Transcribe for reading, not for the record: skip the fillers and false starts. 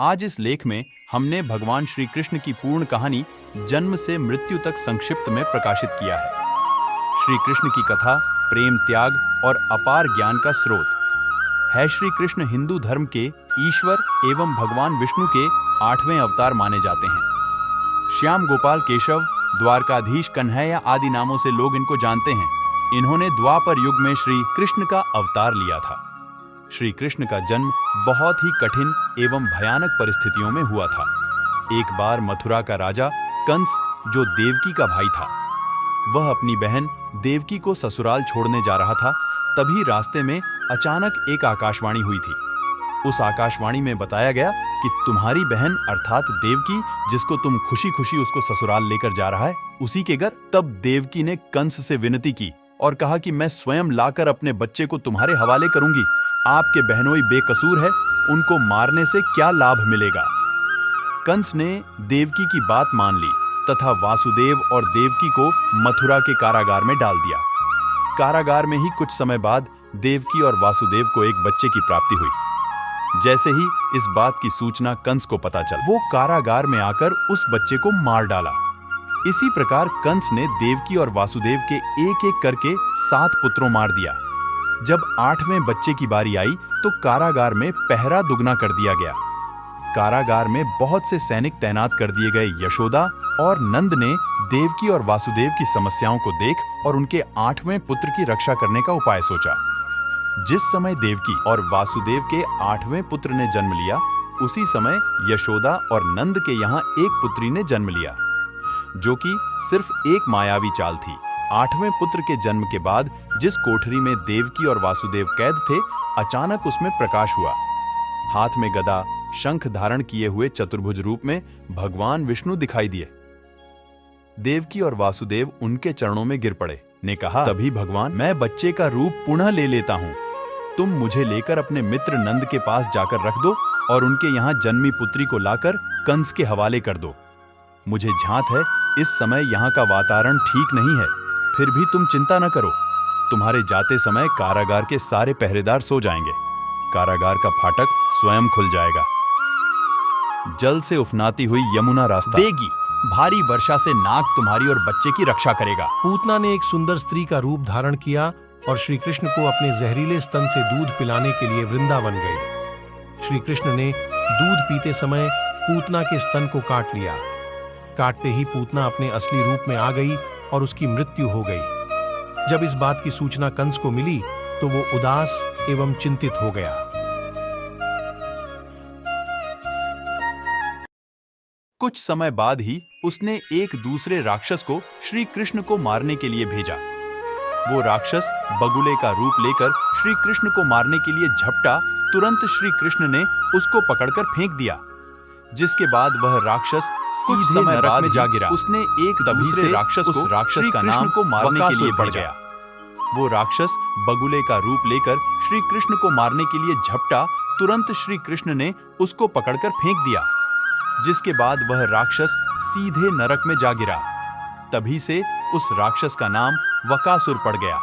आज इस लेख में हमने भगवान श्री कृष्ण की पूर्ण कहानी जन्म से मृत्यु तक संक्षिप्त में प्रकाशित किया है। श्री कृष्ण की कथा प्रेम, त्याग और अपार ज्ञान का स्रोत है। श्री कृष्ण हिंदू धर्म के ईश्वर एवं भगवान विष्णु के 8वें अवतार माने जाते हैं। श्याम गोपाल केशव, द्वारकाधीश कन्हैया आदि नामों से लोग इनको जानते हैं। इन्होंने द्वापर युग में श्री कृष्ण का अवतार लिया था। श्री कृष्ण का जन्म बहुत ही कठिन एवं भयानक परिस्थितियों में हुआ था। एक बार मथुरा का राजा कंस, जो देवकी का भाई था, वह अपनी बहन देवकी को ससुराल छोड़ने जा रहा था। तभी रास्ते में अचानक एक आकाशवाणी हुई थी। उस आकाशवाणी में बताया गया कि तुम्हारी बहन अर्थात देवकी, जिसको तुम खुशी खुशी उसको ससुराल लेकर जा रहा है, उसी के घर। तब देवकी ने कंस से विनती की और कहा कि मैं स्वयं लाकर अपने बच्चे को तुम्हारे हवाले करूंगी। आपके बहनोई बेकसूर है, उनको मारने से क्या लाभ मिलेगा। कंस ने देवकी की बात मान ली तथा वासुदेव और देवकी को मथुरा के कारागार में डाल दिया। कारागार में ही कुछ समय बाद देवकी और वासुदेव को एक बच्चे की प्राप्ति हुई। जैसे ही इस बात की सूचना कंस को पता चल, वो कारागार में आकर उस बच्चे को मार डाला। इसी प्रकार कंस ने देवकी और वासुदेव के एक एक करके 7 पुत्रों मार दिया। जब 8वें बच्चे की बारी आई तो कारागार में पहरा दुगना कर दिया गया। कारागार में बहुत से सैनिक तैनात कर दिए गए। यशोदा और नंद ने देवकी और वासुदेव की समस्याओं को देख और उनके 8वें पुत्र की रक्षा करने का उपाय सोचा। जिस समय देवकी और वासुदेव के 8वें पुत्र ने जन्म लिया, उसी समय यशोदा और नंद के यहाँ एक पुत्री ने जन्म लिया, जो कि सिर्फ एक मायावी चाल थी। 8वें पुत्र के जन्म के बाद जिस कोठरी में देवकी और वासुदेव कैद थे, अचानक उसमें प्रकाश हुआ। हाथ में गदा, शंख धारण किए हुए चतुर्भुज रूप में भगवान विष्णु दिखाई दिए। देवकी और वासुदेव उनके चरणों में गिर पड़े, ने कहा, तभी भगवान, मैं बच्चे का रूप पुनः ले लेता हूं। तुम मुझे लेकर अपने मित्र नंद के पास जाकर रख दो और उनके यहां जन्मी पुत्री को लाकर कंस के हवाले कर दो। मुझे झांत है, इस समय यहाँ का वातावरण ठीक नहीं है। फिर भी तुम चिंता न करो, तुम्हारे जाते समय कारागार के सारे पहरेदार सो जाएंगे। कारागार का फाटक स्वयं खुल जाएगा। जल से उफनाती हुई यमुना रास्ता देगी। भारी वर्षा से नाग तुम्हारी और बच्चे की रक्षा करेगा। पूतना ने एक सुंदर स्त्री का रूप धारण किया और श्री कृष्ण को अपने जहरीले स्तन से दूध पिलाने के लिए वृंदावन गई। श्री कृष्ण ने दूध पीते समय पूतना के स्तन को काट लिया। काटते ही पूतना अपने असली रूप में आ गई और उसकी मृत्यु हो गई। जब इस बात की सूचना कंस को मिली तो वो उदास एवं चिंतित हो गया। कुछ समय बाद ही उसने एक दूसरे राक्षस को श्री कृष्ण को मारने के लिए भेजा। वो राक्षस बगुले का रूप लेकर श्री कृष्ण को मारने के लिए झपटा। तुरंत श्री कृष्ण ने उसको पकड़कर फेंक दिया, जिसके बाद वह राक्षस सीधे नरक में जा गिरा। उसने एक दूसरे राक्षस को राक्षस का नाम को मारने के लिए पड़ गया। वो राक्षस बगुले का रूप लेकर श्री कृष्ण को मारने के लिए झपटा। तुरंत श्री कृष्ण ने उसको पकड़कर फेंक दिया, जिसके बाद वह राक्षस सीधे नरक में जा गिरा। तभी से उस राक्षस का नाम वकासुर पड़ गया।